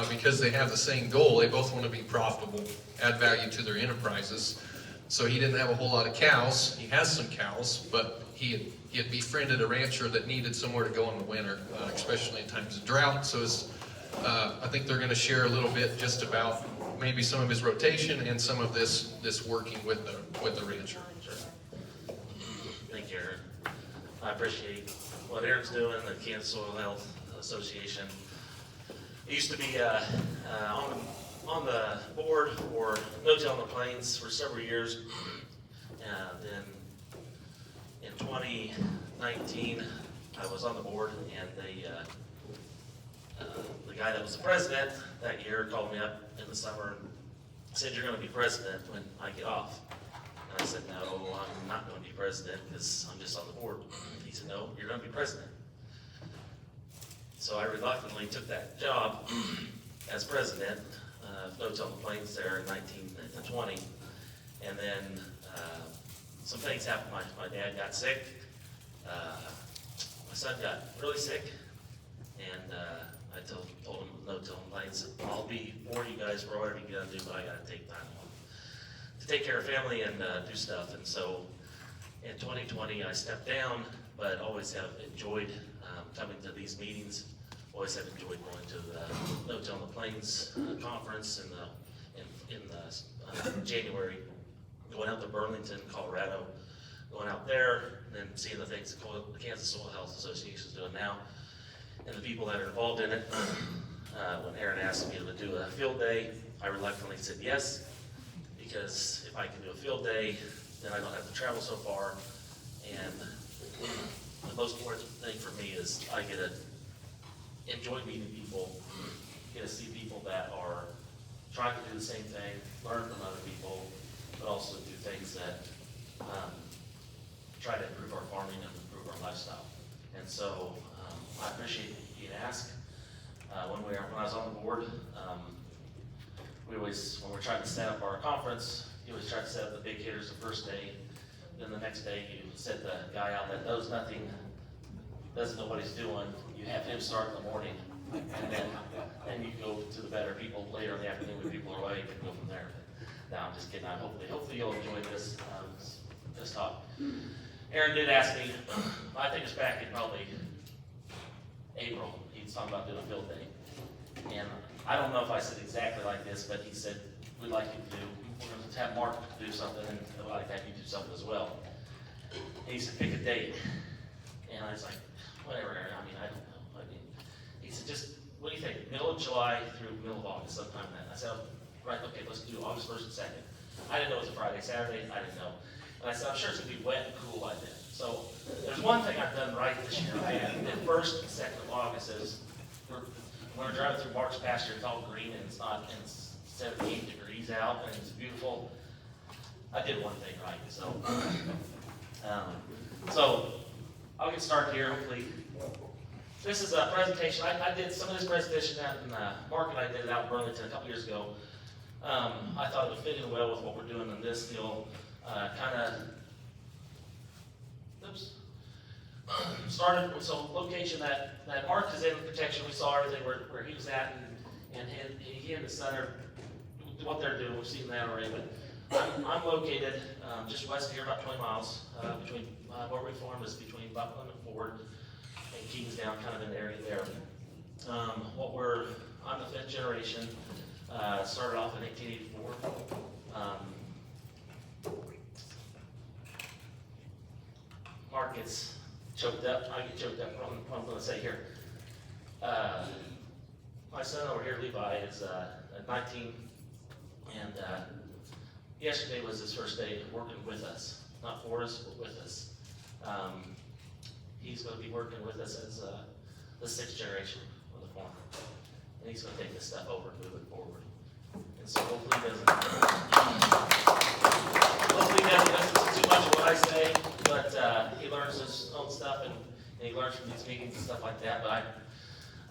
because they have the same goal. They both want to be profitable, add value to their enterprises. So he didn't have a whole lot of cows. He has some cows, but he had befriended a rancher that needed somewhere to go in the winter, especially in times of drought. So I think they're going to share a little bit just about maybe some of his rotation and some of this working with the rancher. Sure. Thank you, Aaron. I appreciate what Aaron's doing, the Kansas Soil Health Association. He used to be on the board for No Till on the Plains for several years. Then in 2019, I was on the board, and the guy that was the president that year called me up in the summer and said, "You're going to be president when I get off." And I said, "No, I'm not going to be president because I'm just on the board." He said, "No, you're going to be president." So I reluctantly took that job as president of No Till on the Plains there in 1920. And then some things happened. My dad got sick. My son got really sick. And I told him No Till on the Plains, "I'll be for you guys for whatever you gotta do, but I gotta take time off to take care of family and do stuff." And so in 2020, I stepped down, but always have enjoyed coming to these meetings. Always have enjoyed going to the No Till on the Plains conference in January, going out to Burlington, Colorado, going out there, and then seeing the things that the Kansas Soil Health Association is doing now, and the people that are involved in it. When Aaron asked me to do a field day, I reluctantly said yes, because if I can do a field day, then I don't have to travel so far. And the most important thing for me is I get to enjoy meeting people, get to see people that are trying to do the same thing, learn from other people, but also do things that try to improve our farming and improve our lifestyle. And so I appreciate being asked. When I was on the board, when we're trying to set up our conference, you always try to set up the big hitters the first day. Then the next day, you set the guy out that knows nothing, doesn't know what he's doing. You have him start in the morning, and then you go to the better people later in the afternoon when people are awake, and go from there. No, I'm just kidding. Hopefully you'll enjoy this talk. Aaron did ask me, I think it's back in probably April, he was talking about doing a field day. And I don't know if I said exactly like this, but he said, we're going to have Mark do something, and I'd like to have you do something as well. And he said, pick a date. And I was like, whatever, Aaron, I don't know. He said, just, what do you think? Middle of July through middle of August, sometime then. I said, right, okay, let's do August 1st and 2nd. I didn't know it was a Friday, Saturday, I didn't know. And I said, I'm sure it's going to be wet and cool like that. So there's one thing I've done right this year. And the 1st and 2nd of August is, when we're driving through Mark's pasture, it's all green and it's 78 degrees out and it's beautiful. I did one thing right. So I'll get started here, hopefully. This is a presentation. I did some of this presentation out in, Mark and I did it out in Burlington a couple years ago. I thought it would fit in well with what we're doing in this deal. Started with some location that Mark is in protection. We saw everything where he was at, and he and his son are what they're doing. We've seen that already. But I'm located just west of here, about 20 miles between where we farm is between Buckland and Ford and Kingsdown, kind of in the area there. I'm the 5th generation. Started off in 1884. Mark gets choked up. I get choked up from what I'm going to say here. My son over here, Levi, is 19, and yesterday was his first day working with us. Not for us, but with us. He's going to be working with us as the 6th generation of the farm. And he's going to take this stuff over and move it forward. And so hopefully he doesn't listen to too much of what I say, but he learns his own stuff and he learns from these meetings and stuff like that. But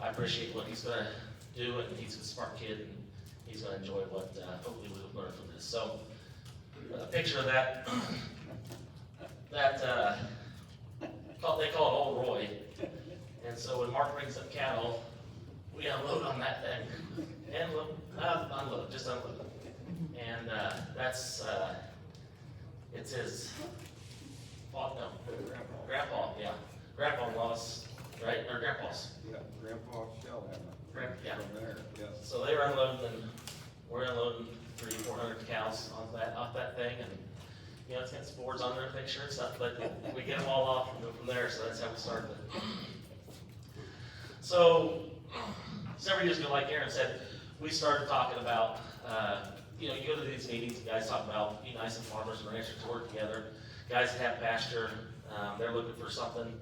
I appreciate what he's going to do, and he's a smart kid, and he's going to enjoy what hopefully we'll learn from this. So a picture of that they call it Old Roy. And so when Mark brings up cattle, we unload on that thing, and unload, just unload. And, that's, it's his, oh, no, grandpa, yeah, grandpa lost, right, or grandpa's. Yeah, Grandpa Shellhammer. Yeah. From there, yes. So they were unloading, and we're unloading 300-400 cows off that thing, and, you know, it's got some boards on there to make sure it's up, but we get them all off and go from there, so that's how we started it. So, several years ago, like Aaron said, we started talking about, you know, you go to these meetings, and guys talk about be nice and farmers and ranchers to work together. Guys that have pasture, they're looking for something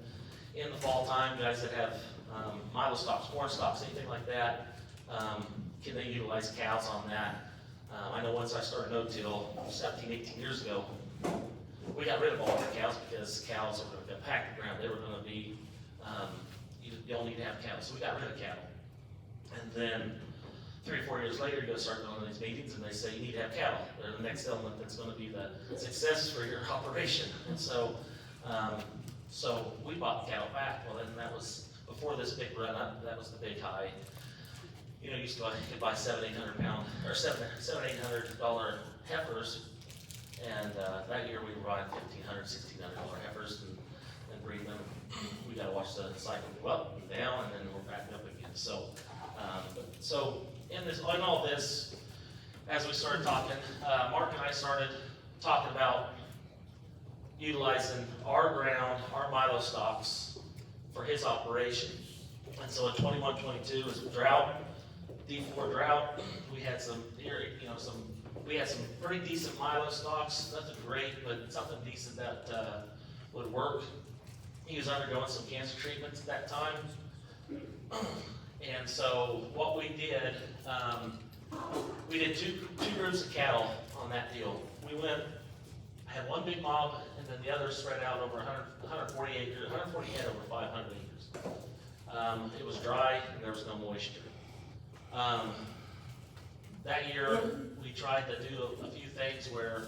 in the fall time. Guys that have milo stalks, corn stalks, anything like that, can they utilize cows on that? I know once I started no-till 17, 18 years ago, we got rid of all our cows because cows were going to impact the ground. They were going to be, you don't need to have cows, so we got rid of cattle. And then 3 or 4 years later, you go start going to these meetings and they say you need to have cattle. They're the next element that's going to be the success for your operation. And so, so we bought the cattle back. Well, then that was before this big run up. That was the big high. You know, you used to buy $700-800 or $700-800 heifers, and that year we were buying $1,500-1,600 heifers and breeding them. We got to watch the cycle go up and down, and then we're back up again. So, so in all this, as we started talking, Mark and I started talking about utilizing our ground, our milo stocks for his operation. And so in 21-22 was a drought, D4 drought. We had some, we had some pretty decent milo stocks, nothing great, but something decent that would work. He was undergoing some cancer treatments at that time. And so what we did two groups of cattle on that deal. We had one big mob, and then the other spread out over 140 acres, 140 head over 500 acres. It was dry, and there was no moisture. That year, we tried to do a few things where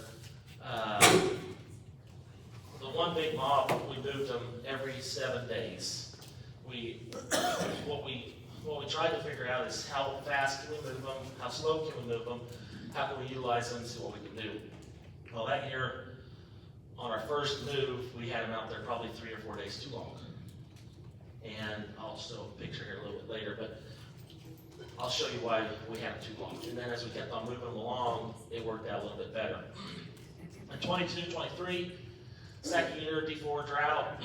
the one big mob, we moved them every 7 days. What we tried to figure out is how fast can we move them, how slow can we move them, how can we utilize them, and see what we can do. Well, that year, on our first move, we had them out there probably 3 or 4 days too long. And I'll show a picture here a little bit later, but I'll show you why we had them too long. And then as we kept on moving them along, it worked out a little bit better. In 22-23, second year, D4 drought,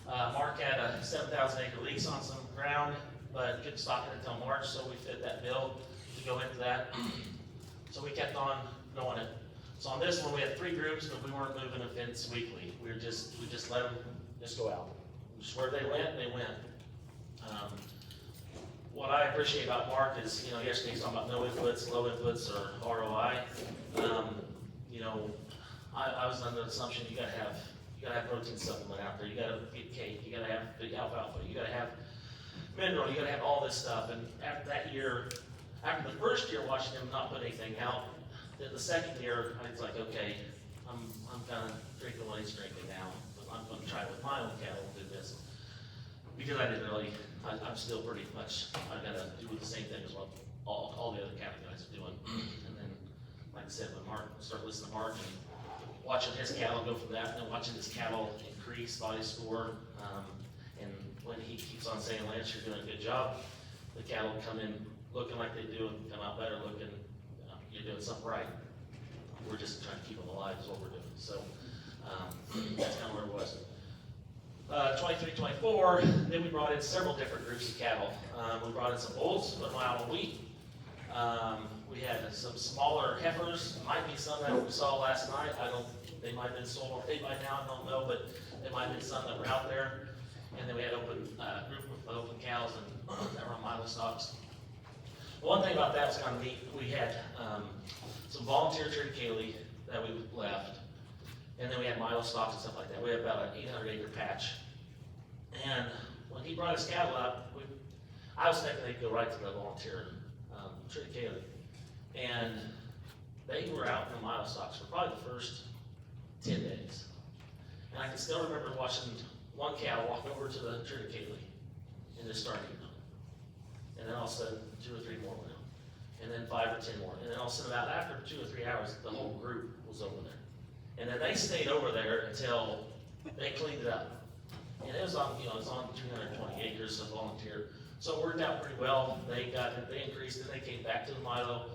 Mark had a 7,000 acre lease on some ground, but couldn't stock it until March, so we fit that bill to go into that. So we kept on going it. So on this one, we had 3 groups, but we weren't moving events weekly. We just let them just go out. Just where they went, they went. What I appreciate about Mark is, you know, yesterday he's talking about no inputs, low inputs, or ROI. You know, I was under the assumption you gotta have protein supplement out there. You gotta get cake. You gotta have big alfalfa. You gotta have mineral. You gotta have all this stuff. And after that year, after the first year watching him not put anything out, then the second year I was like, okay, I'm kind of drinking what he's drinking now. But I'm going to try with my own cattle and do this because I didn't really. I'm still pretty much. I gotta do the same thing as what all the other cattle guys are doing. And then, like I said, when Mark started listening to Mark and watching his cattle go from that, and then watching his cattle increase body score, and when he keeps on saying, Lance, you're doing a good job, the cattle come in looking like they do and come out better looking, you're doing something right. We're just trying to keep them alive is what we're doing. So that's kind of where it was. 23-24, then we brought in several different groups of cattle. We brought in some bulls, put them out on wheat. We had some smaller heifers, might be some that we saw last night. They might have been sold on hay by now, I don't know, but there might have been some that were out there. And then we had open group of open cows and that were on milo stocks. One thing about that was kind of neat. We had some volunteer triticale that we left, and then we had milo stocks and stuff like that. We had about an 800 acre patch. And when he brought his cattle up, I was thinking they'd go right to the volunteer triticale. And they were out in the milo stocks for probably the first 10 days. And I can still remember watching one cow walk over to the triticale and just start eating them. and then all of a sudden, 2 or 3 more went out, and then 5 or 10 more, and then all of a sudden, about after 2 or 3 hours, the whole group was over there. And then they stayed over there until they cleaned it up. And it was on, it was on 320 acres of volunteer. So it worked out pretty well. They increased it, they came back to the Milo.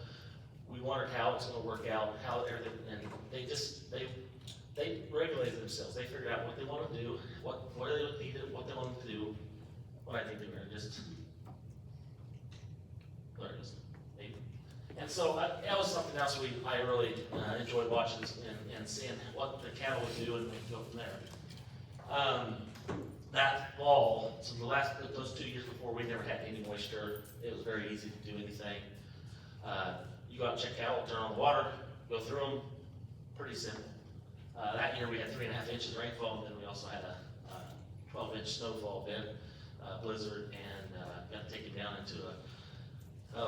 We wondered how it's gonna work out, how everything, and they regulated themselves. They figured out what they wanted to do, what they needed, what they wanted to do. What I think they were just, there it is. And so that was something else I really enjoyed watching and seeing what the cattle would do and go from there. That fall, so those 2 years before, we never had any moisture. It was very easy to do anything. You go out and check cattle, turn on the water, go through them, pretty simple. That year we had 3.5 inches of rainfall, and then we also had a 12-inch snowfall event, blizzard, and got taken down into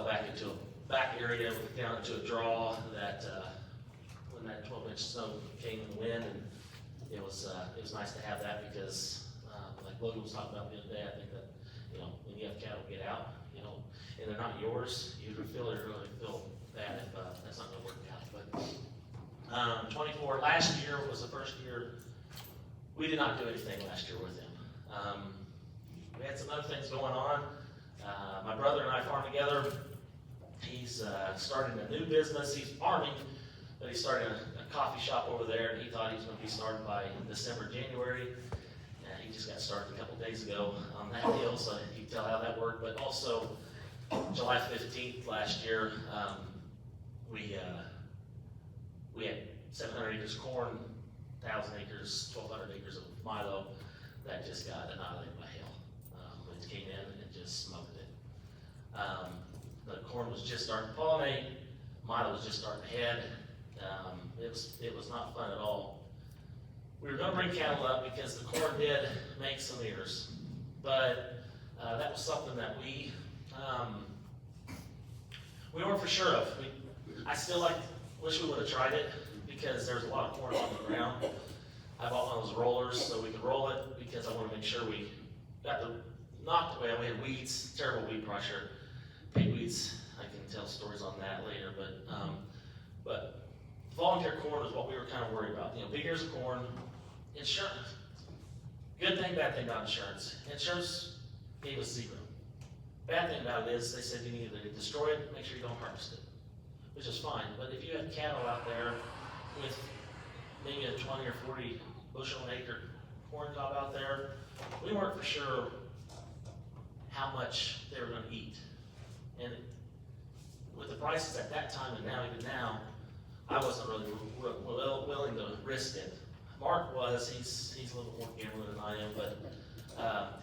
back into a back area, down into a draw that when that 12-inch snow came in the wind, and it was nice to have that because like Logan was talking about the other day, I think that when you have cattle get out, and they're not yours, you really feel bad if that's not going to work out. But 24 last year was the first year we did not do anything last year with him. We had some other things going on. My brother and I farm together. He's starting a new business. He's farming, but he's starting a coffee shop over there, and he thought he was going to be started by December, January. And he just got started a couple days ago on that deal, so you can tell how that worked. But also, July 15th last year, we had 700 acres of corn, 1,000 acres, 1,200 acres of milo that just got annihilated by hail. It came in and just smoked it. The corn was just starting to pollinate, milo was just starting to head. It was not fun at all. We were going to bring cattle up because the corn did make some ears, but that was something that we weren't for sure of. I still wish we would have tried it because there's a lot of corn on the ground. I bought one of those rollers so we could roll it because I want to make sure we got not the way we had weeds, terrible weed pressure, pig weeds. I can tell stories on that later, but volunteer corn is what we were kind of worried about. Big ears of corn, insurance. Good thing, bad thing about insurance. Insurance gave us 0. Bad thing about it is they said you need to destroy it, make sure you don't harvest it, which is fine. But if you have cattle out there with maybe a 20 or 40 bushel an acre corn cob out there, we weren't for sure how much they were going to eat. And with the prices at that time and now, even now, I wasn't really willing to risk it. Mark was, he's a little more gambler than I am, but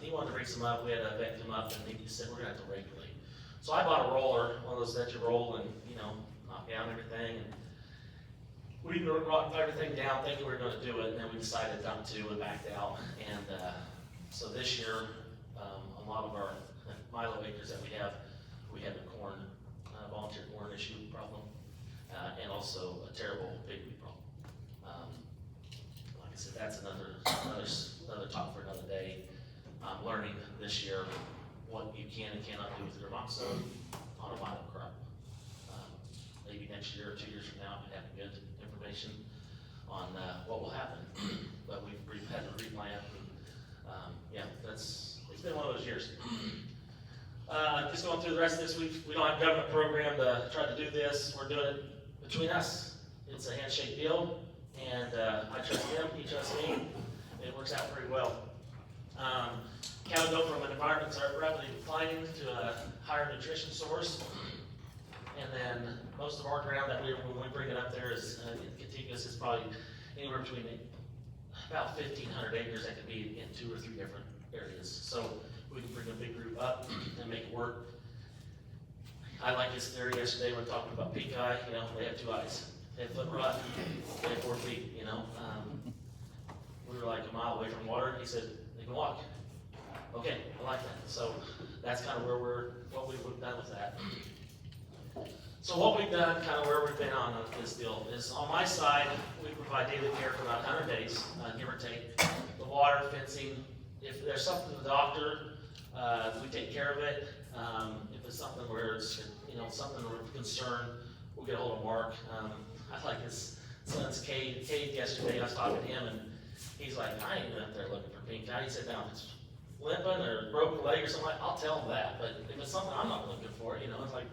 he wanted to bring some up. We had to vet him up, and he said, we're going to have to regulate. So I bought a roller, one of those that you roll and, knock down everything. And we brought everything down thinking we were going to do it, and then we decided not to and backed out. And so this year, a lot of our milo acres that we have a corn, volunteer corn issue problem, and also a terrible pigweed problem. Like I said, that's another talk for another day. I'm learning this year what you can and cannot do with your naloxone on a milo crop. Maybe next year or 2 years from now, we have good information on what will happen. But we've had to replant. It's been one of those years. Just going through the rest of this week, we don't have a government program to try to do this. We're doing it between us. It's a handshake deal, and I trust him, he trusts me. It works out pretty well. Cattle go from an environment that are rapidly declining to a higher nutrition source. And then most of our ground that when we bring it up there is contiguous, is probably anywhere between about 1,500 acres that could be in 2 or 3 different areas. So we can bring a big group up and make it work. I like his theory yesterday when talking about pink eye, they have 2 eyes. They have foot rot, they have 4 feet, We were like a mile away from water, he said, they can walk. Okay, I like that. So that's kind of what we've done with that. So what we've done, kind of where we've been on this deal, is on my side, we provide daily care for about 100 days, give or take. The water, fencing, if there's something to the doctor, we take care of it. If it's something where it's, something of concern, we'll get a hold of Mark. I like his son's Cade yesterday. I was talking to him and he's like, I ain't up there looking for pink eye. He said, now if it's limping or broken leg or something, I'll tell him that. But if it's something I'm not looking for, it's like,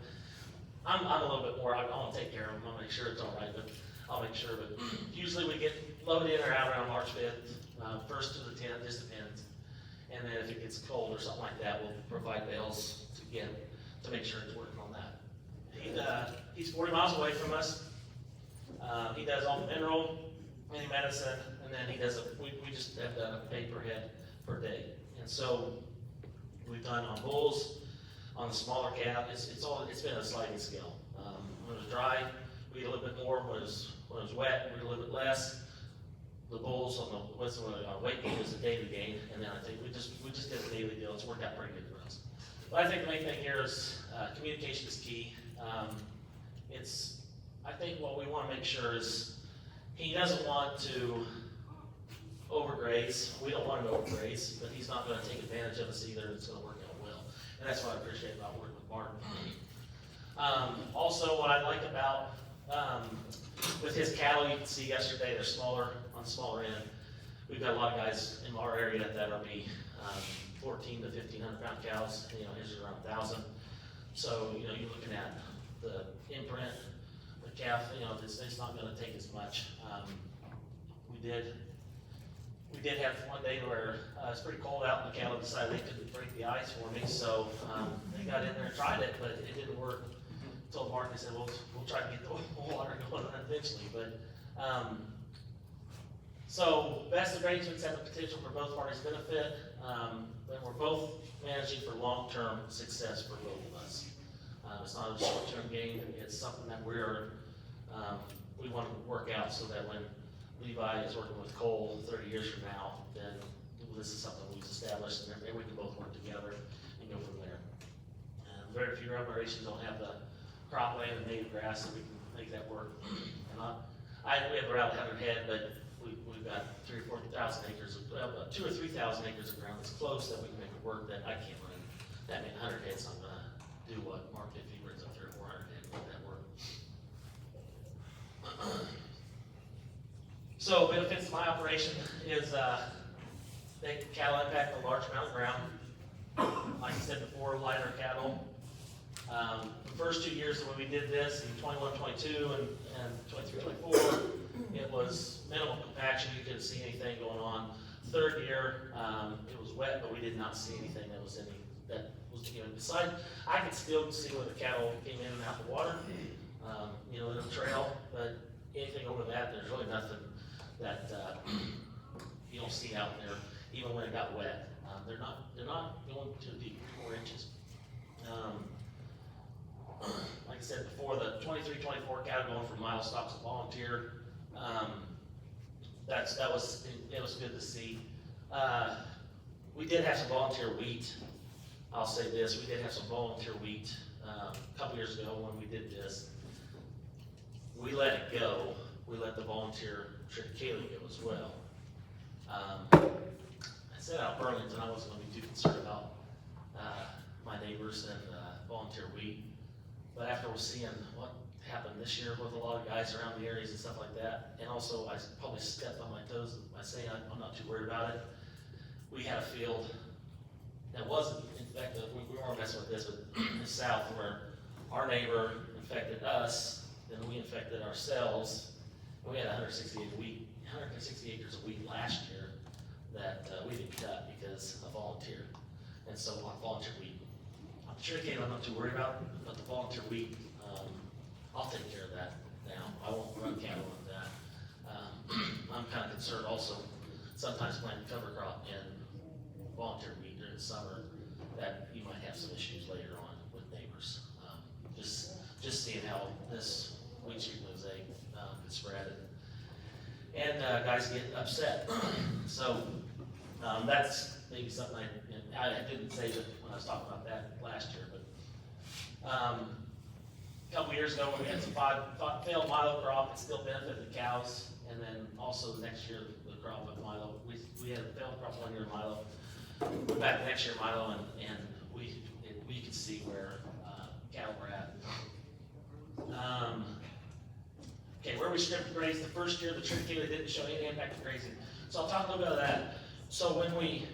I'm a little bit more, I want to take care of him. I'll make sure it's all right, but I'll make sure. But usually we get loaded in or out around March 5th, 1st to the 10th, just depends. And then if it gets cold or something like that, we'll provide bales to make sure it's working on that. He's 40 miles away from us. He does all the mineral, any medicine, and then he does we just have done a pay per head per day. And so we've done on bulls, on the smaller cattle, it's been a sliding scale. When it was dry, we get a little bit more. When it was wet, we get a little bit less. The bulls on our weight gain is a daily gain, and then I think we just did a daily deal. It's worked out pretty good for us. But I think the main thing here is communication is key. I think what we want to make sure is he doesn't want to overgraze. We don't want him to overgraze, but he's not going to take advantage of us either. It's going to work out well, and that's what I appreciate about working with Martin. Also, what I like about with his cattle, you can see yesterday they're smaller on the smaller end. We've got a lot of guys in our area that are be 14 to 1,500 pound cows. His is around 1,000. So you're looking at the imprint, the calf. It's not going to take as much. We did have one day where it's pretty cold out, and the cattle decided they couldn't break the ice for me. So they got in there and tried it, but it didn't work. Told Mark, they said, we'll try to get the water going eventually. But so best arrangements have the potential for both parties' benefit. But we're both managing for long-term success for both of us. It's not a short-term gain. It's something that we want to work out so that when Levi is working with Cole 30 years from now, then this is something we've established, and we can both work together and go from there. Very few operations don't have the cropland and native grass, so we can make that work. And we have around 100 head, but we've got 3,000 or 4,000 acres, about 2,000 or 3,000 acres of ground that's close that we can make it work. That I can't run. That means 100 head's not gonna do what Mark did. If he brings up 300 or 400 head, make that work. So benefits of my operation is cattle impact a large amount of ground. Like I said before, lighter cattle. The first 2 years when we did this, in 21, 22, and 23, 24, it was minimal compaction. You couldn't see anything going on. Third year, it was wet, but we did not see anything that was beside. I could still see where the cattle came in and out of the water, in the trail, but anything over that, there's really nothing that you don't see out there, even when it got wet. They're not going too deep, 4 inches. Like I said before, the 23-24 cattle going from mile stocks to volunteer, it was good to see. We did have some volunteer wheat. I'll say this, we did have some volunteer wheat a couple years ago when we did this. We let it go. We let the volunteer triticale go as well. I said out of Burlington, I wasn't going to be too concerned about my neighbors and volunteer wheat. But after we're seeing what happened this year with a lot of guys around the areas and stuff like that, and also I probably stepped on my toes by saying I'm not too worried about it. We had a field that wasn't infected. We weren't messing with this, but in the south where our neighbor infected us, then we infected ourselves. We had 160 acres of wheat last year that we didn't cut because of volunteer. And so on volunteer wheat, I'm sure I'm not too worried about, but the volunteer wheat, I'll take care of that now. I won't run cattle on that. I'm kind of concerned also, sometimes planting cover crop and volunteer wheat during the summer, that you might have some issues later on with neighbors. Just seeing how this wheat streak mosaic could spread and guys get upset. So that's maybe something I didn't say that when I was talking about that last year, but a couple years ago when we had some failed milo crop, it still benefited the cows, and then also the next year the crop of milo, we had a failed crop 1 year of milo. We're back the next year milo, and we you can see where, cattle were at. Okay, where we stripped graze, the first year, the triticale didn't show any impact of grazing. So I'll talk a little bit of that. So when we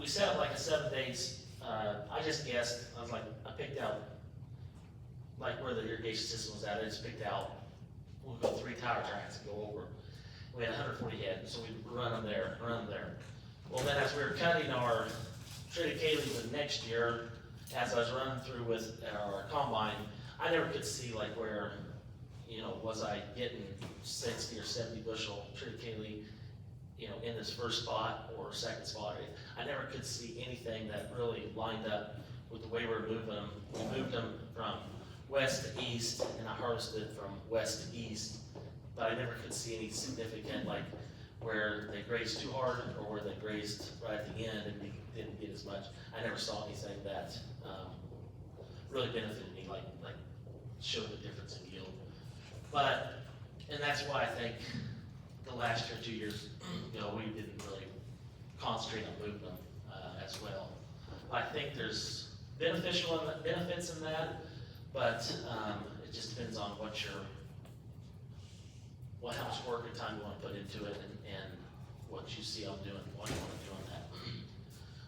set up like a 7 days, I just guessed, I picked out, like where the irrigation system was at, I just picked out, we'll go 3 tire tracks and go over. We had 140 head, so we'd run them there. Well, then as we were cutting our triticale the next year, as I was running through with our combine, I never could see like where, was I getting 60 or 70 bushel triticale, in this first spot or second spot. I never could see anything that really lined up with the way we were moving them. We moved them from west to east, and I harvested from west to east, but I never could see any significant, like, where they grazed too hard or where they grazed right at the end and didn't get as much. I never saw anything that really benefited me, like showed the difference in yield. And that's why I think the last year, 2 years ago, we didn't really concentrate on moving them as well. I think there's benefits in that, but it just depends on how much work and time you want to put into it and what you see I'm doing, what you want to do on that.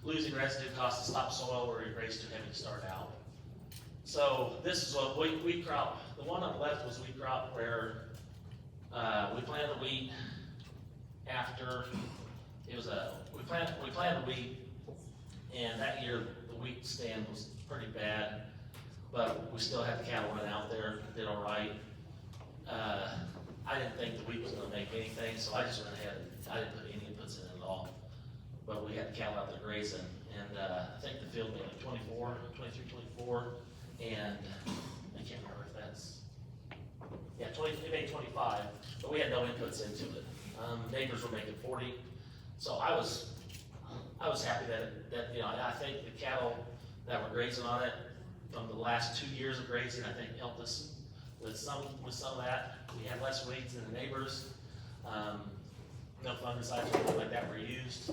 Losing residue costs to topsoil where you raise too heavy to start out. So this is a wheat crop. The one on the left was wheat crop where we planted the wheat after we planted the wheat, and that year the wheat stand was pretty bad, but we still had the cattle run out there, did all right. I didn't think the wheat was going to make anything, so I just went ahead and I didn't put any inputs in it at all. But we had the cattle out there grazing, and I think the field made like 24, and I can't remember if that's, it made 25, but we had no inputs into it. Neighbors were making 40, so I was happy that I think the cattle that were grazing on it from the last 2 years of grazing, I think helped us with some of that. We had less weeds than the neighbors. No fungicides or anything like that were used.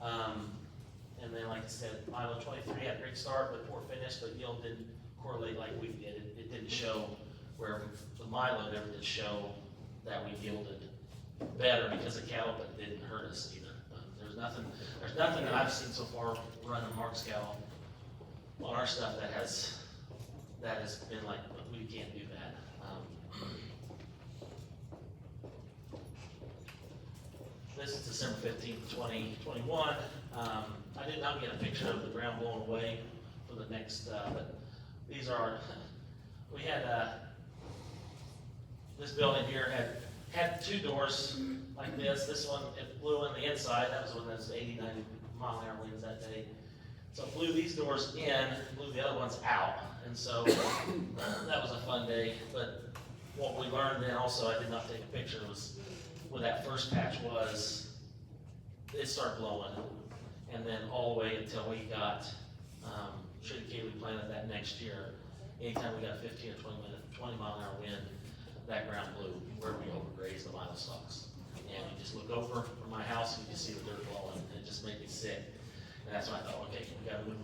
And then, like I said, Milo 23 had a great start, but poor finish, but yield didn't correlate like we did. It didn't show where the Milo never did show that we yielded better because of cattle, but it didn't hurt us either. There's nothing that I've seen so far running Mark's cattle on our stuff that has been like, we can't do that. This is December 15th, 2021. I did not get a picture of the ground blown away for the next, but these are, we had, this building here had 2 doors like this. This one, it blew in the inside. That was when there was 80, 90 mile an hour winds that day. So it blew these doors in, blew the other ones out. And so that was a fun day. But what we learned then also, I did not take a picture, was where that first patch was, it started blowing. And then all the way until we got triticale planted that next year. Anytime we got 15 or 20 mile an hour wind, that ground blew where we overgrazed the Milo stalks. And you just look over from my house and you just see the dirt blowing, and it just made me sick. And that's when I thought, okay, we gotta move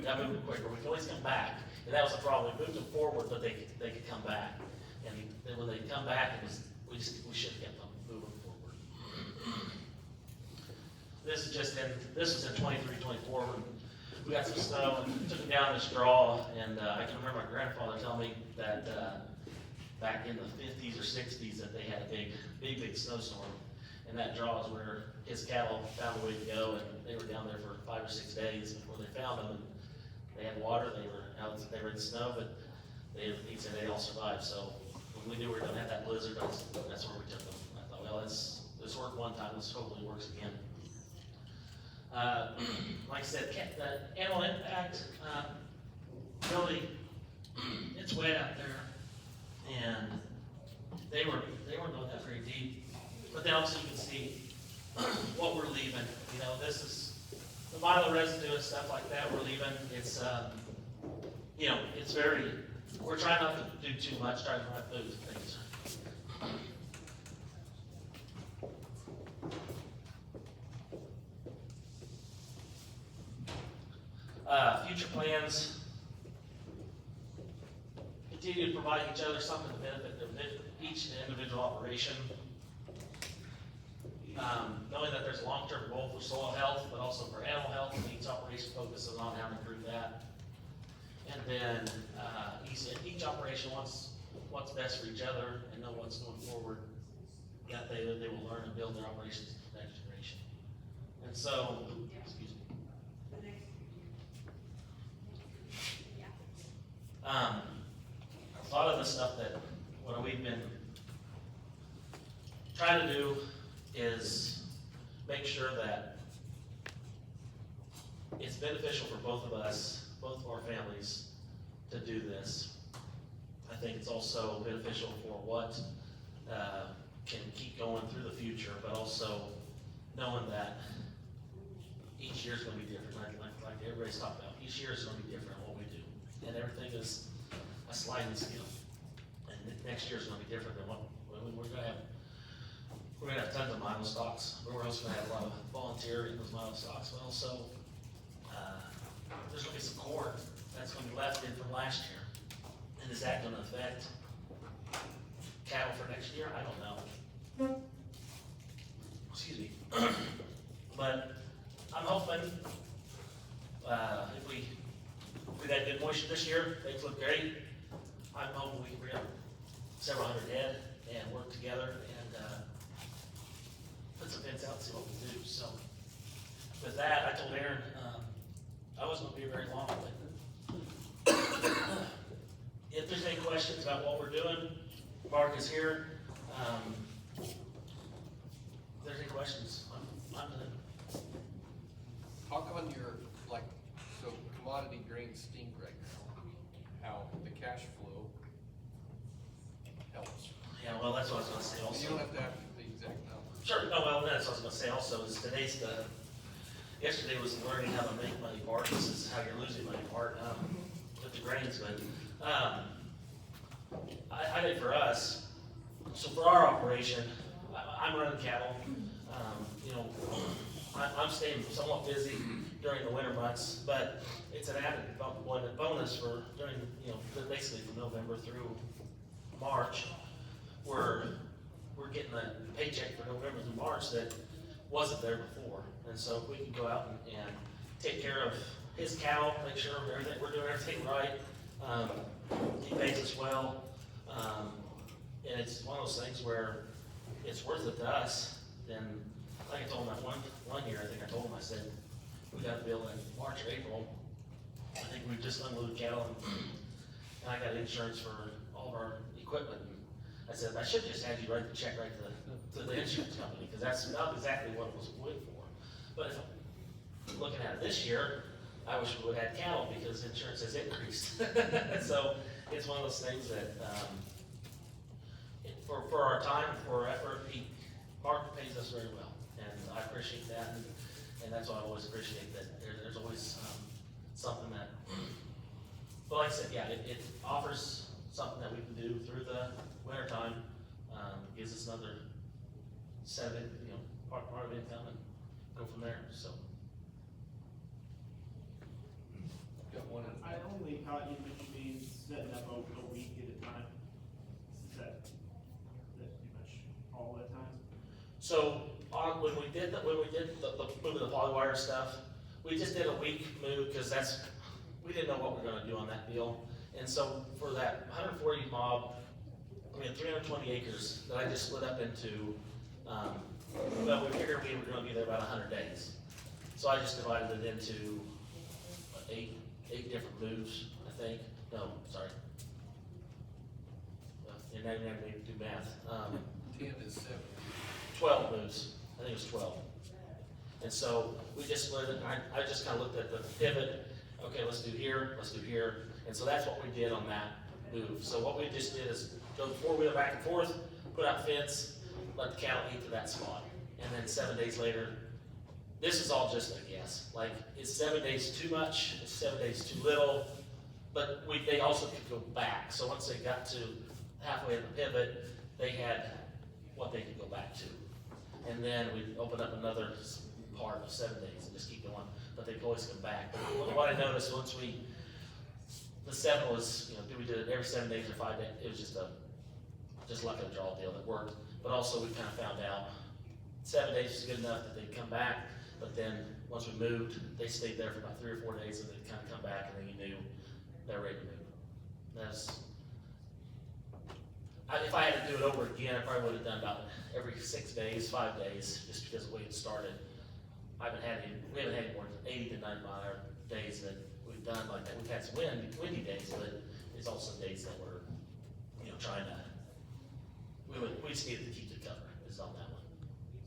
them quicker. We can always come back. And that was the problem. We moved them forward, but they could come back. And then when they come back, we should have kept them moving forward. This was in 23, 24 when we got some snow and took them down this draw. And I can remember my grandfather telling me that back in the 50s or 60s that they had a big snowstorm. And that draw is where his cattle found a way to go, and they were down there for 5 or 6 days before they found them. And they had water, they were in the snow, but he said they all survived. So when we knew we were going to have that blizzard, that's where we took them. I thought, well, this worked one time, this hopefully works again. Like I said, the animal impact, really, it's wet out there, and they weren't going that very deep. But then also you can see what we're leaving. This is the Milo residue and stuff like that we're leaving. It's, it's very, we're trying not to do too much, trying not to lose things. Future plans, continue to provide each other something to benefit each individual operation. Knowing that there's a long-term goal for soil health, but also for animal health, and each operation focuses on how to improve that. And then each operation wants what's best for each other and know what's going forward, that they will learn and build their operations for the next generation. And so, excuse me. A lot of the stuff that what we've been trying to do is make sure that it's beneficial for both of us, both of our families, to do this. I think it's also beneficial for what can keep going through the future, but also knowing that each year is going to be different. Like everybody's talking about, each year is going to be different in what we do, and everything is a sliding scale. And next year is going to be different than what we're going to have. We're going to have tons of mile stocks. We're also going to have a lot of volunteer in those mile stocks, but also there's going to be some corn that's going to be left in from last year. And is that going to affect cattle for next year? I don't know. Excuse me. But I'm hoping if we got good moisture this year, things look great. I'm hoping we can bring up several hundred head and work together and put some fence out and see what we do. So with that, I told Aaron I wasn't going to be very long, but if there's any questions about what we're doing, Mark is here. If there's any questions, I'm done. Talk on your, so commodity grains stink right now, how the cash flow helps. Yeah, well, that's what I was going to say also. You don't have to have the exact number. Sure, no, well, that's what I was going to say also, is yesterday was learning how to make money part. This is how you're losing money part with the grains, but I think for us, so for our operation, I'm running cattle. I'm staying somewhat busy during the winter months, but it's an added bonus for during, basically from November through March. We're getting a paycheck for November through March that wasn't there before. And so if we can go out and take care of his cattle, make sure we're doing everything right, he pays us well, and it's one of those things where it's worth it to us. Then, like I told him that one year, I think I told him, I said, we got a bill in March or April. I think we just unloaded cattle, and I got insurance for all of our equipment. And I said, I should just have you write the check right to the insurance company, because that's not exactly what it was waiting for. But if looking at it this year, I wish we would have had cattle because insurance has increased. So it's one of those things that for our time, for our effort, Mark pays us very well, and I appreciate that, and that's why I always appreciate that there's always something that, but like I said, yeah, it offers something that we can do through the winter time, gives us another set of part of income and go from there. So Got one. I only caught you mentioning setting up a week at a time. Is that pretty much all the time? So when we did the moving the polywire stuff, we just did a week move because we didn't know what we were going to do on that deal. And so for that 140 mob, we had 320 acres that I just split up into. Well, we figured we were going to be there about 100 days. So I just divided it into eight different moves, I think. No, sorry. You're not even having to do math. 10 is 7. 12 moves. I think it was 12. And so we just split it. I just kind of looked at the pivot. Okay, let's do here, let's do here. And so that's what we did on that move. So what we just did is go 4-wheel back and forth, put out fence, let the cattle eat to that spot. And then 7 days later, this is all just a guess. Like, is 7 days too much? Is 7 days too little? But they also could go back. So once they got to halfway in the pivot, they had what they could go back to. And then we opened up another part of 7 days and just keep going. But they could always come back. But what I noticed once we the 7 was, you know, we did it every 7 days or 5 days, it was just luck of the draw deal that worked. But also we kind of found out 7 days was good enough that they'd come back, but then once we moved, they stayed there for about 3 or 4 days and they'd kind of come back and then you knew they're ready to move. If I had to do it over again, I probably would have done about every 6 days, 5 days, just because of the way it started. We haven't had more than 80 to 90 mile hour days that we've done like that. We've had some windy days, but it's also days that we're, you know, trying to, we just needed to keep the cover, is on that one.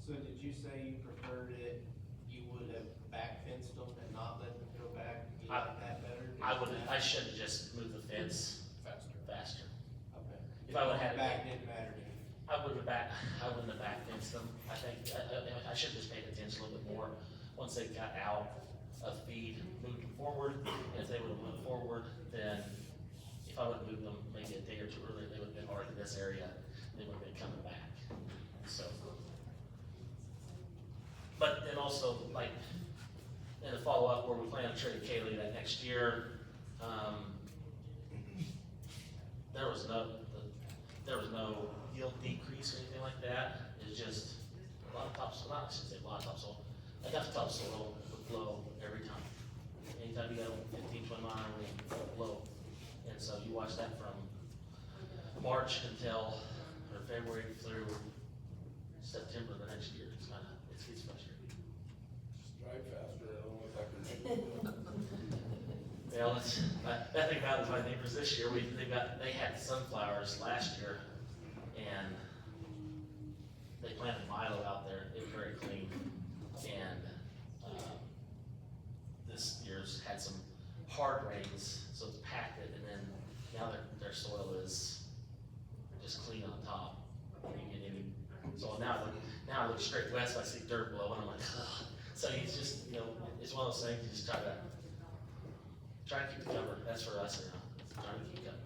So did you say you preferred it, you would have back fenced them and not let them go back? You like that better? I should have just moved the fence faster. Okay. If I would've had it- Back didn't matter to you. I wouldn't have back fenced them. I think, I should have just paid attention a little bit more. Once they got out of feed, moved them forward, and if they would have moved forward, then if I would have moved them maybe a day or two earlier, they would have been already in this area, they would have been coming back, so. But then also, like, in the follow-up where we plan on trading Kaylee that next year, there was no yield decrease or anything like that. It's just a lot of topsoil, I shouldn't say a lot of topsoil. I got the topsoil would blow every time. Anytime you got a 15, 20 mile an hour wind, it would blow. And so you watch that from March until, or February through September the next year. It's kind of, it gets frustrating. Just drive faster, I don't know if I can. Well, I think about it with my neighbors this year, they had sunflowers last year, and they planted milo out there, it was very clean, and, this year's had some hard rains, so it's packed it, and then now their soil is just clean on top. So now I look straight west, I see dirt below, and I'm like, ugh. So he's just, you know, it's one of those things, you just try to keep the cover, that's for us now, trying to keep cover.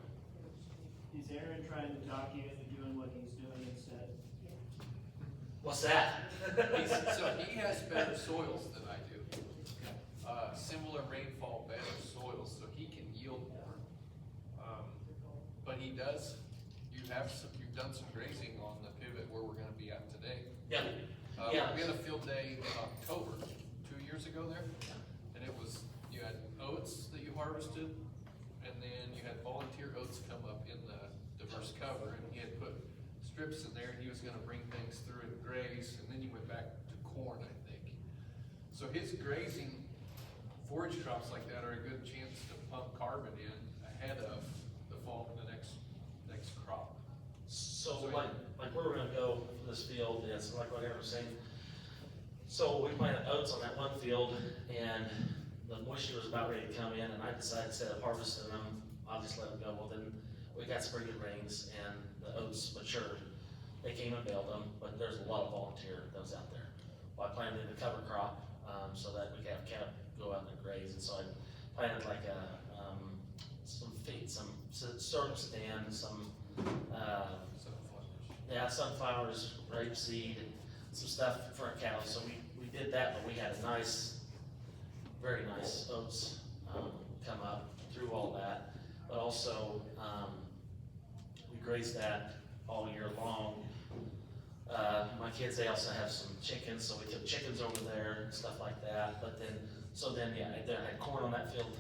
Is Aaron trying to talk you into doing what he's doing instead? What's that? So he has better soils than I do. Similar rainfall, better soils, so he can yield more. But he does, you've done some grazing on the pivot where we're gonna be at today. Yeah, yeah. We had a field day in October, 2 years ago there, and it was, you had oats that you harvested, and then you had volunteer oats come up in the diverse cover, and he had put strips in there, and he was gonna bring things through and graze, and then you went back to corn, I think. So his grazing, forage crops like that are a good chance to pump carbon in ahead of the fall, the next crop. So like where we're gonna go for this field is, like what Aaron was saying, so we planted oats on that one field, and the moisture was about ready to come in, and I decided instead of harvesting them, I'll just let them go. Well, then we got some pretty good rains, and the oats matured. They came and baled them, but there's a lot of volunteer that was out there. Well, I planted the cover crop, so that we could have cattle go out and graze, and so I planted like some feed, some sorghum stand, some, sunflowers, rapeseed, and some stuff for our cattle. So we did that, but we had a very nice oats come up through all that. But also, we grazed that all year long. My kids, they also have some chickens, so we took chickens over there and stuff like that. But then, I had corn on that field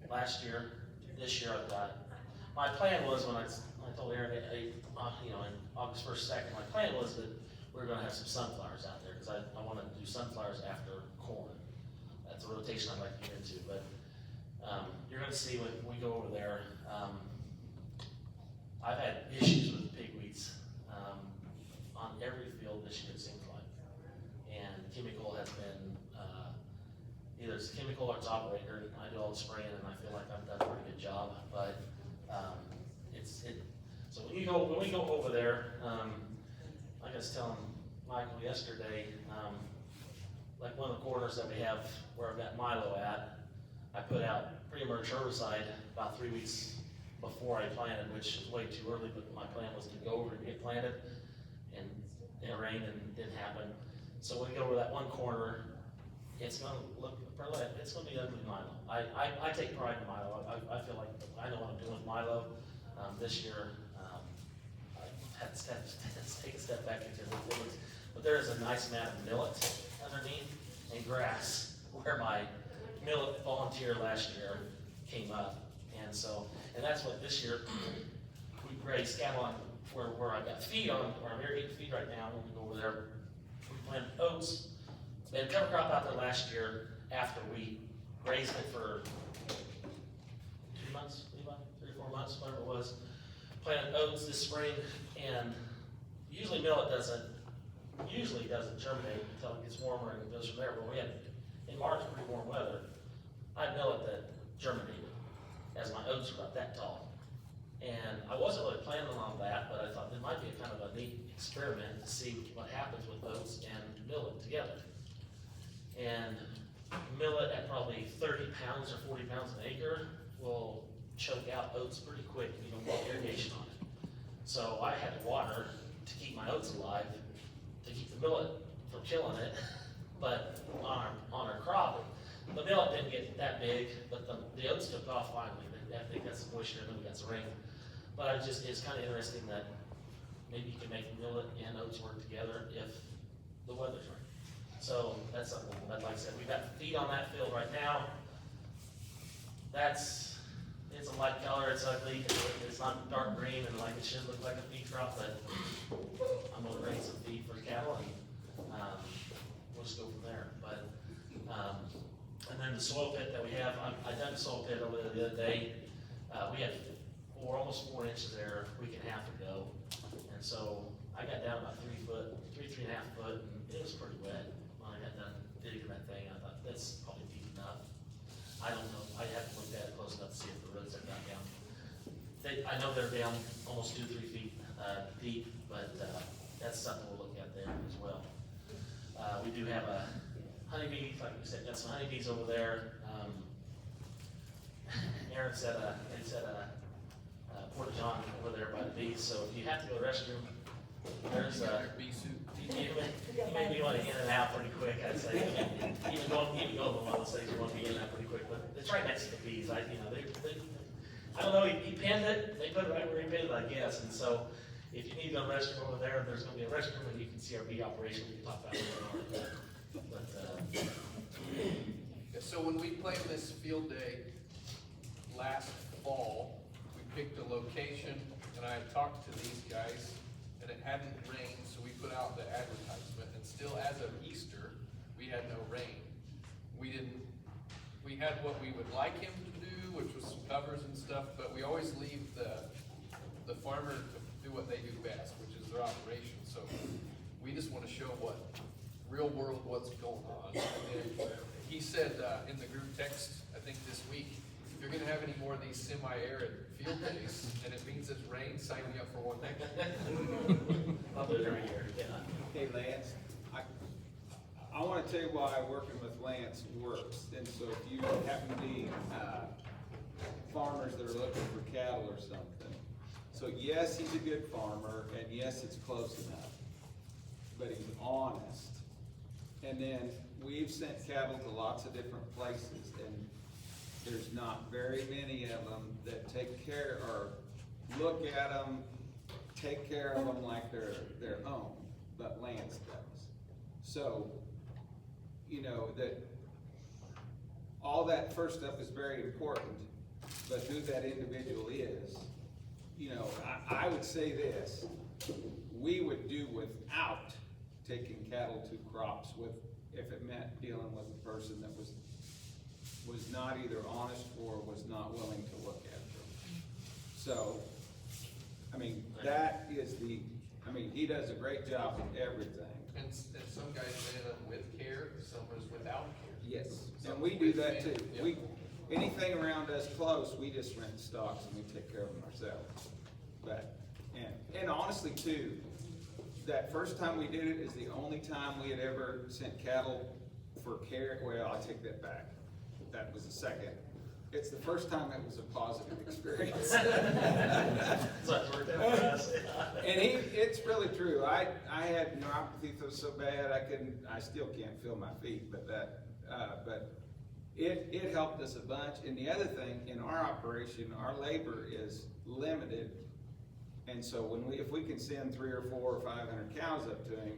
last year. This year I thought, my plan was when I told Aaron, in August 1st, 2nd, my plan was that we were gonna have some sunflowers out there, because I wanted to do sunflowers after corn. That's a rotation I'd like to get into, but, you're gonna see when we go over there, I've had issues with pigweeds, on every field this year, it seems like. And chemical has been, either it's chemical or it's operator. I do all the spraying, and I feel like I've done a pretty good job, but, so when we go over there, like I was telling Michael yesterday, like one of the corners that we have where I've got Milo at, I put out pre-emerge herbicide about 3 weeks before I planted, which is way too early, but my plan was to go over and get planted, and it rained and it didn't happen. So when we go over that one corner, it's gonna look, probably, it's gonna be ugly Milo. I take pride in Milo, I feel like I know what I'm doing with Milo. This year, I had to take a step back because it was, but there is a nice amount of millet underneath and grass where my millet volunteer last year came up. And so, and that's what this year, we raised cattle on where I got feed on, where I'm irrigating feed right now, when we go over there, we planted oats. They had cover crop out there last year after we raised it for 2 months, 3 or 4 months, whatever it was. Planted oats this spring, and usually millet doesn't germinate until it gets warmer and it goes from there. But we had, in March, pretty warm weather. I had millet that germinated as my oats were about that tall. And I wasn't really planning on that, but I thought there might be a kind of a neat experiment to see what happens with oats and millet together. And millet at probably 30 pounds or 40 pounds an acre will choke out oats pretty quick if you don't put irrigation on it. So I had to water to keep my oats alive, to keep the millet from killing it. But on our crop, the millet didn't get that big, but the oats took off finally. I think that's some moisture, and then we got some rain. But it's kind of interesting that maybe you can make millet and oats work together if the weather's right. So that's something that, like I said, we've got feed on that field right now. It's a light color, it's ugly, it's not dark green and like it should look like a feed crop, but I'm gonna raise some feed for cattle and we'll just go from there. But and then the soil pit that we have, I dug a soil pit over there the other day. We had almost 4 inches there a week and a half ago, and so I got down about 3 and a half foot, and it was pretty wet when I got done digging that thing. I thought that's probably deep enough. I don't know. I haven't looked at it close enough to see if the roots are down. I know they're down almost 2 or 3 feet deep, but that's something we'll look at there as well. We do have a honeybee, like we said, got some honeybees over there. Aaron said Porta John over there by the bees, so if you have to go to the restroom, there's Bee soup. you may be want to in and out pretty quick, I'd say. Even going to one of those things, you want to be in and out pretty quick, but it's right next to the bees. I don't know, he pinned it, they put it right where he pinned it, I guess, and so if you need to go to the restroom over there, there's gonna be a restroom, and you can see our bee operation, we can talk about it later on. But, So when we planned this field day last fall, we picked a location, and I had talked to these guys, and it hadn't rained, so we put out the advertisement, and still as of Easter, we had no rain. We had what we would like him to do, which was some covers and stuff, but we always leave the farmer to do what they do best, which is their operation. So we just wanna show what, real world, what's going on. And he said, in the group text, I think this week, if you're gonna have any more of these semi-arid field days, and it means it's rain, sign me up for one. I'll do it every year, yeah. Hey Lance, I wanna tell you why working with Lance works, and so if you happen to be, farmers that are looking for cattle or something. So yes, he's a good farmer, and yes, it's close enough, but he's honest. And then we've sent cattle to lots of different places, and there's not very many of them that take care, or look at them, take care of them like they're their own, but Lance does. So, you know, that all that first stuff is very important, but who that individual is, you know, I would say this, we would do without taking cattle to crops if it meant dealing with a person that was not either honest or was not willing to look at them. So, I mean, that is he does a great job with everything. And some guys ran it with care, some was without care. Yes, Some and we do with that too. yeah. Anything around us close, we just rent stocks and we take care of them ourselves. But, and honestly too, that first time we did it is the only time we had ever sent cattle for care. Well, I take that back. That was the second. It's the first time it was a positive experience. So it's worked out for us. And it's really true. I had neuropathy that was so bad I still can't feel my feet, but that, but it helped us a bunch. And the other thing, in our operation, our labor is limited. And so if we can send 300 or 400 or 500 cows up to him,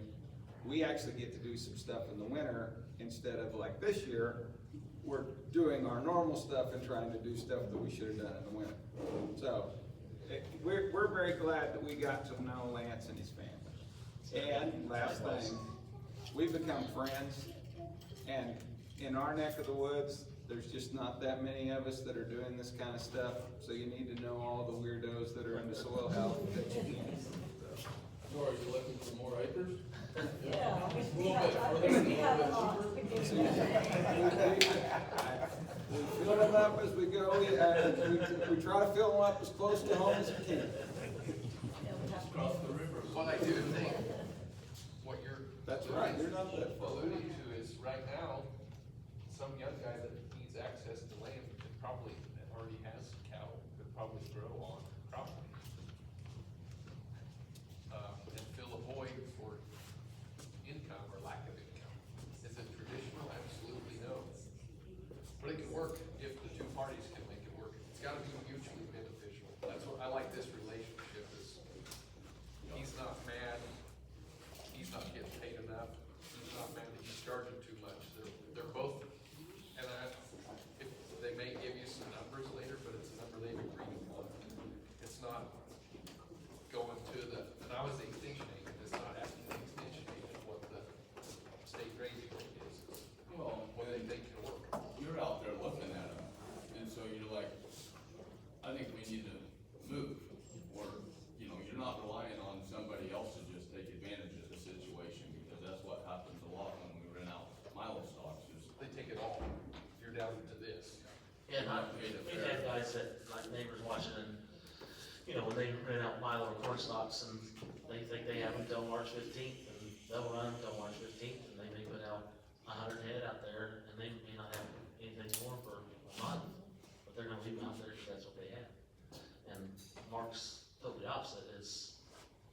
we actually get to do some stuff in the winter instead of like this year, we're doing our normal stuff and trying to do stuff that we should have done in the winter. So, we're very glad that we got to know Lance and his family. And last thing, we've become friends, and in our neck of the woods, there's just not that many of us that are doing this kind of stuff, so you need to know all the weirdos that are into soil health that you can. So are you looking for more acres? Yeah. A little bit further, a little bit cheaper? We fill them up as we go, we try to fill them up as close to home as we can. Across the river. What I do think, what you're. That's right, you're not that far. Alluding to is, right now, some young guy that needs access to land, could probably, that already has cattle, could probably grow on property. And fill a void for income or lack of income. Is it traditional? Absolutely no. But it can work if the two parties can make it work. It's gotta be mutually beneficial. That's what, I like this relationship is, he's not mad, he's not getting paid enough, he's not mad that he's charging too much. They're both, and if they may give you some numbers later, but it's a number they've agreed upon. It's not going to and I was the extension agent, it's not asking the extension agent what the state grazing rate is. Well, What they think can work. you're out there looking at them, and so you're like, I think we need to move. Or, you're not relying on somebody else to just take advantage of the situation, because that's what happens a lot when we rent out milo stocks is. They take it all, you're down to this. And we've had guys that, like neighbors watching and, when they rent out Milo or corn stalks and they think they have until March 15th and they'll run until March 15th and they may put out 100 head out there and they may not have anything more for a month, but they're gonna leave them out there because that's what they have. And Mark's totally opposite is,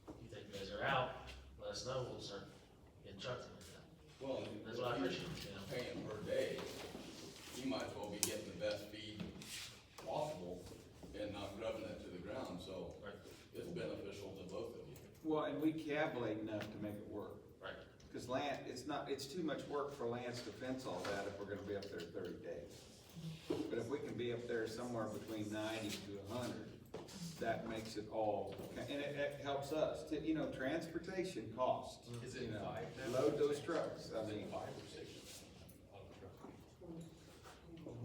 you think you guys are out, let us know, we'll start getting trucks and like that. Well, That's what I appreciate, Paying per day, you might as well be getting the best feed possible and not grubbing it to the ground, so Right. it's beneficial to both of you. Well, and we calculate enough to make it work. Right. Cause it's too much work for Lance to fence all that if we're gonna be up there 30 days. But if we can be up there somewhere between 90 to 100, that makes it all, and it helps us to, transportation costs. Is it you know, 5 now? Load those trucks, I mean. 5 or 6 on a truck.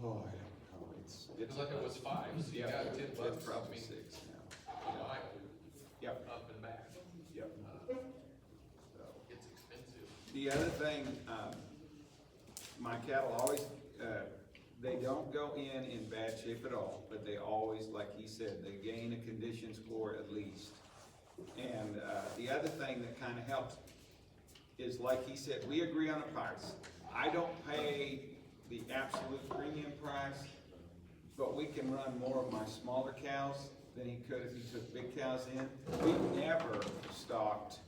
Oh, I don't know, it's. Because like it was 5, so you got $10. It's probably I mean, 6 now. a mile, Yep, up and back. yep. So. It's expensive. The other thing, my cattle always, they don't go in bad shape at all, but they always, like he said, they gain a condition score at least. And, the other thing that kinda helps is, like he said, we agree on a price. I don't pay the absolute premium price, but we can run more of my smaller cows than he could if he took big cows in. We've never stocked,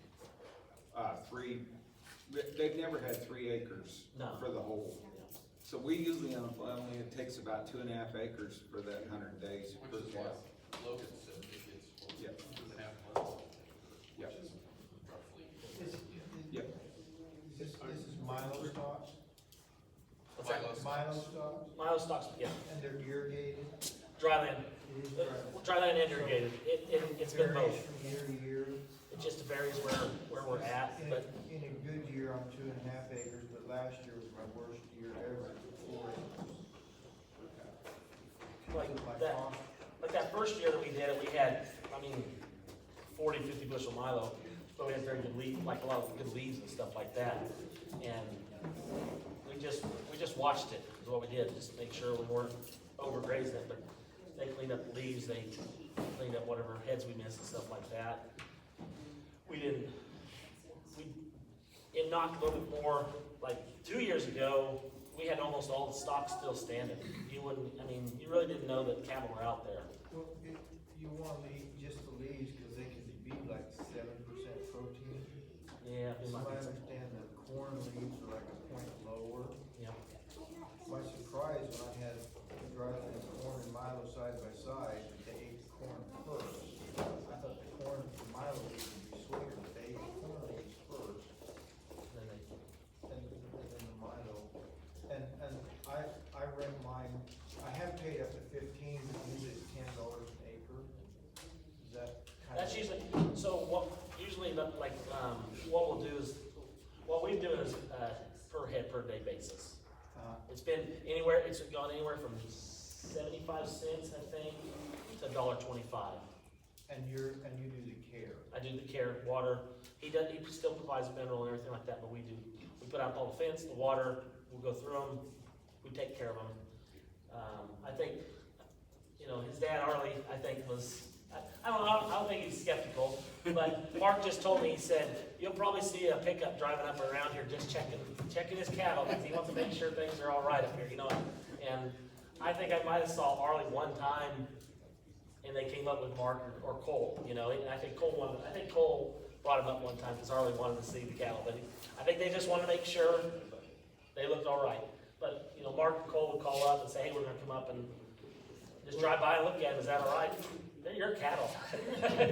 they've never had 3 acres No. for the whole. So we usually only, it takes about 2.5 acres for that 100 days per Which is cow. what Logan said it gets for Yep. 2.5 months. Yep. Which is roughly. Yep. This is Milo stocks? What's that? Milo stocks, Milo stocks, yeah, and they're irrigated? dry land, It is dry. dry land and irrigated, it's been Varies both. from year to year. It just varies where we're at, but In a good year, I'm 2.5 acres, but last year was my worst year ever, 4 acres. like that first year that we did it, we had, 40, 50 bushel Milo, but we had very good leaf, like a lot of good leaves and stuff like that. And we just watched it, is what we did, just to make sure we weren't overgrazing it, but they cleaned up the leaves, they cleaned up whatever heads we missed and stuff like that. It knocked a little bit more, like 2 years ago, we had almost all the stocks still standing. You really didn't know that cattle were out there. Well, you want to eat just the leaves, cause they can be like 7% protein. Yeah. From what I understand, the corn leaves are like a point lower, Yeah. usually, like, what we'll do is, what we do is, per head, per day basis. It's been anywhere, it's gone anywhere from 75 cents, I think, to $1.25. And you do the care. I do the care, water, he still provides mineral and everything like that, but we put out all the fence, the water, we'll go through them, we take care of them. I think, you know, his dad, Arlie, I think was, I don't think he's skeptical, but Mark just told me, he said, you'll probably see a pickup driving up around here just checking his cattle, because he wants to make sure things are all right up here, you know? And I think I might have saw Arlie one time, and they came up with Mark or Cole, you know, and I think Cole brought him up one time, because Arlie wanted to see the cattle, but I think they just wanted to make sure they looked all right. But, you know, Mark and Cole would call up and say, hey, we're gonna come up and just drive by and look at them, is that all right? They're your cattle.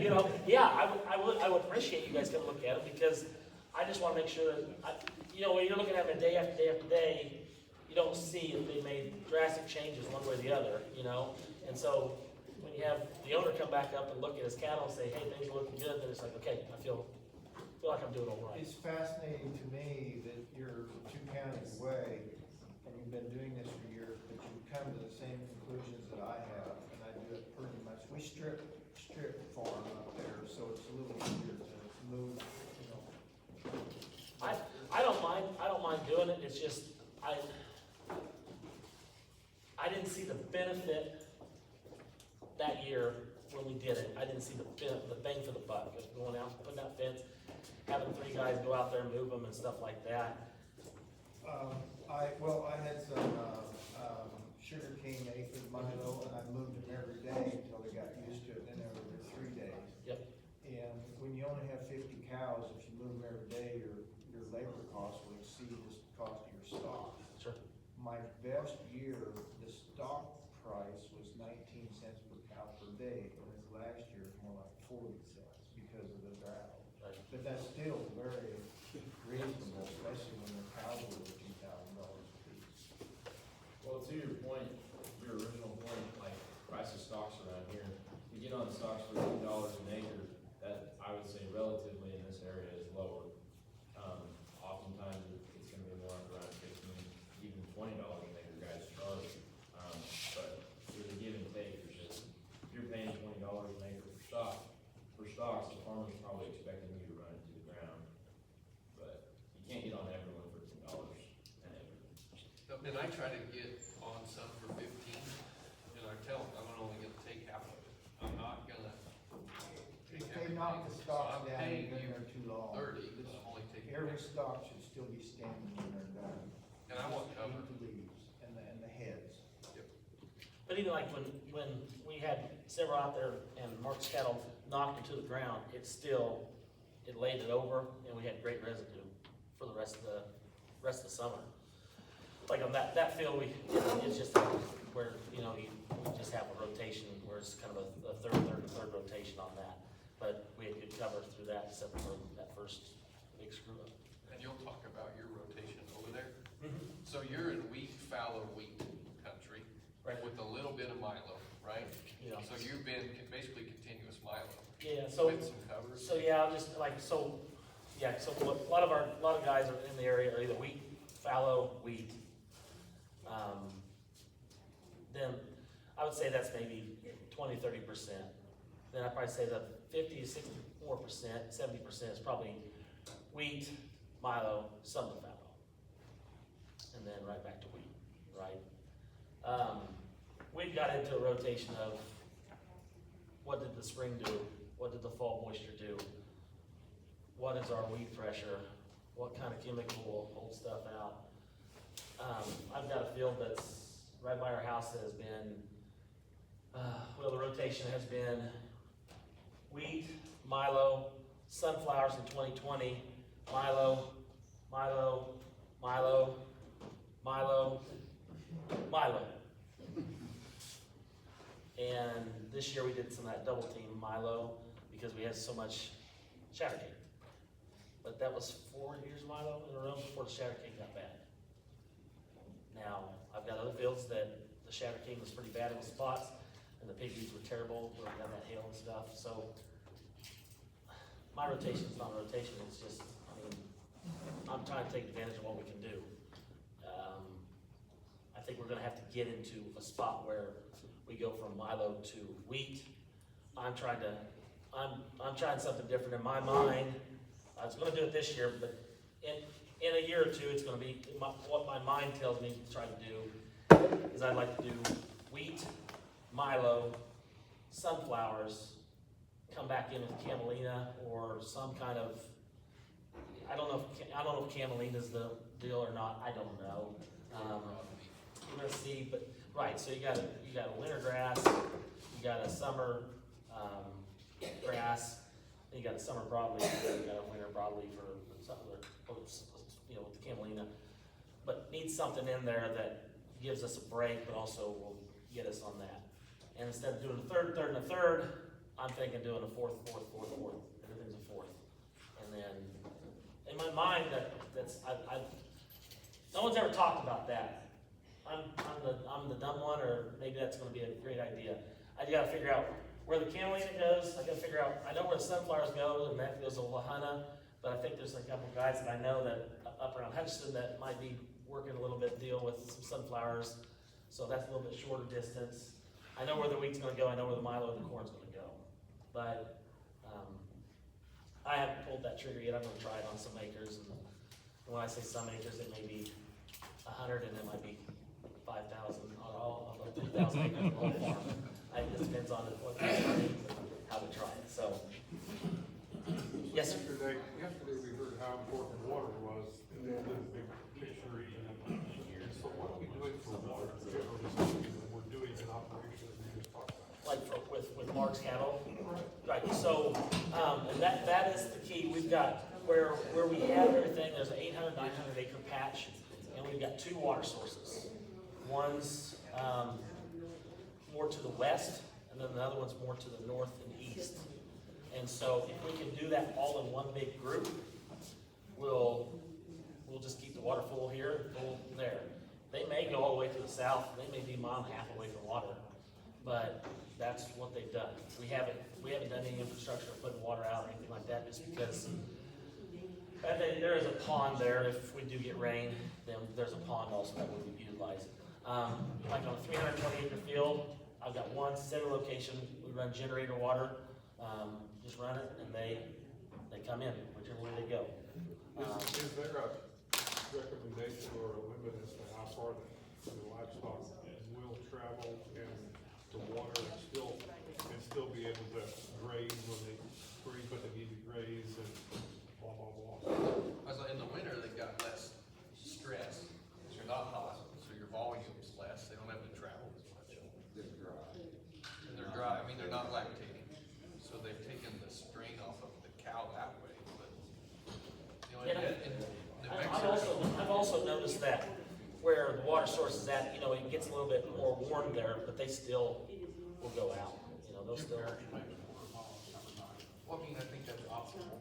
You know, yeah, I would appreciate you guys come look at them, because I just wanna make sure that, you know, when you're looking at them day after day after day, you don't see if they made drastic changes one way or the other, you know? And so, when you have the owner come back up and look at his cattle and say, hey, things are looking good, then it's like, okay, I feel like I'm doing all right. It's fascinating to me that you're 2 counties away, and you've been doing this for years, but you come to the same conclusions that I have, and I do it pretty much. We strip farm up there, so it's a little easier to move, you know. I don't mind doing it, it's just, I didn't see the benefit that year when we did it. I didn't see the bang for the buck, just going out, putting out fence, having 3 guys go out there and move them and stuff like that. I had some, sugar cane aphid Milo, and I moved them every day until they got used to it, then they were every 3 days. Yep. And when you only have 50 cows, if you move them every day, your labor cost will exceed the cost of your stock. Sure. My best year, the stock price was 19 cents per cow per day, and this last year is more like 40 cents because of the drought. Right. But that's still very reasonable, especially when the cows are $2,000 a piece. Well, to your point, your original point, like price of stocks around here, you get on stocks for $2 an acre, that I would say relatively in this area is lower. Oftentimes it's gonna be more like around 15, even $20 an acre guys charge. But there's a give and take, there's just, if you're paying $20 an acre for stocks, the farmer's probably expecting you to run it to the ground. But you can't get on everyone for $10 an acre. And I try to get on some for 15, and I tell them, I'm only gonna take half of it. I'm not gonna take If they everything. knock the So stocks I'm down, paying then you they're too long. 30, but I'm only taking. Every half. stock should still be standing when they're done. And I want Just cover. eat the leaves and the heads. But even like when we had several out there and Mark's cattle knocked it to the ground, it laid it over, and we had great residue for the rest of the summer. Like on that field, it's just where, you know, we just have a rotation where it's kind of a third rotation on that. But we had good cover through that, except for that first big screw up. And you'll talk about your rotation over there. So you're in fallow wheat country, Right. with a little bit of Milo, right? Yeah. So you've been basically continuous Milo. Yeah, so, With some cover. so yeah, I'm just like, so a lot of guys are in the area are either wheat, fallow, wheat. Then I would say that's maybe 20-30%. Then I'd probably say that 50 to 64%, 70% is probably wheat, Milo, some of fallow. And then right back to wheat, right? We've got into a rotation of what did the spring do? What did the fall moisture do? What is our weed pressure? What kind of chemical will hold stuff out? I've got a field that's right by our house that has been, the rotation has been wheat, Milo, sunflowers in 2020, Milo, Milo, Milo, Milo, Milo. And this year we did some of that double team Milo because we had so much shatter cake. But that was 4 years Milo in a row before the shatter cake got bad. Now, I've got other fields that the shatter king was pretty bad in spots, and the pig weeds were terrible where we had that hail and stuff. So my rotation's not a rotation, it's just, I mean, I'm trying to take advantage of what we can do. I think we're gonna have to get into a spot where we go from milo to wheat. I'm trying something different in my mind. I was gonna do it this year, but in a year or two, it's gonna be, what my mind tells me to try to do is I'd like to do wheat, milo, sunflowers, come back in with camelina or some kind of, I don't know if camelina's the deal or not, I don't know. You're gonna see, but, right, so you got a winter grass, you got a summer, grass, and you got a summer broadleaf, you got a winter broadleaf or something, you know, with the camelina. But needs something in there that gives us a break, but also will get us on that. And instead of doing a third, and a third, I'm thinking doing a fourth, everything's a fourth. And then, in my mind, no one's ever talked about that. I'm the dumb one, or maybe that's gonna be a great idea. I gotta figure out where the camelina goes, I gotta figure out, I know where the sunflowers go, and that goes to Wahana, but I think there's a couple guys that I know that, up around Hutchinson, that might be working a little bit deal with some sunflowers, so that's a little bit shorter distance. I know where the wheat's gonna go, I know where the milo and the corn's gonna go, but, I haven't pulled that trigger yet, I'm gonna try it on some acres, and when I say some acres, it may be 100, and it might be 5,000, or all of 3,000 acres of whole farm. It just depends on what the and how we try it, so. Yes, sir? Yesterday we heard how important water was in the big picture, and so what are we doing for water, generally speaking, when we're doing an operation that we just talked about? Like with Mark's cattle? Right, so, and that is the key, we've got, where we have everything, there's an 800, 900 acre patch, and we've got two water sources. One's, more to the west, and then another one's more to the north and east. And so if we can do that all in one big group, we'll just keep the water full here and full there. They may go all the way to the south, they may be a mile and a half away from water, but that's what they've done. We haven't done any infrastructure putting water out or anything like that, just because there is a pond there. If we do get rain, then there's a pond also that we would utilize. Like on a 320 acre field, I've got one center location, we run generator water, just run it, and they come in, whichever way they go. Is there a recommendation or a limit as to how far the livestock will travel and the water and still be able to graze when they graze what they need to graze and blah, blah, blah? In the winter, they've got less stress, because you're not hot, so your volume's less, they don't have to travel as much. They're dry. And they're dry, I mean, they're not lactating, so they've taken the strain off of the cow that way, but, you know, in New Mexico. I've also noticed that where the water source is at, you know, it gets a little bit more warm there, but they still will go out, you know, they'll still. Well, I mean, I think that's optimal.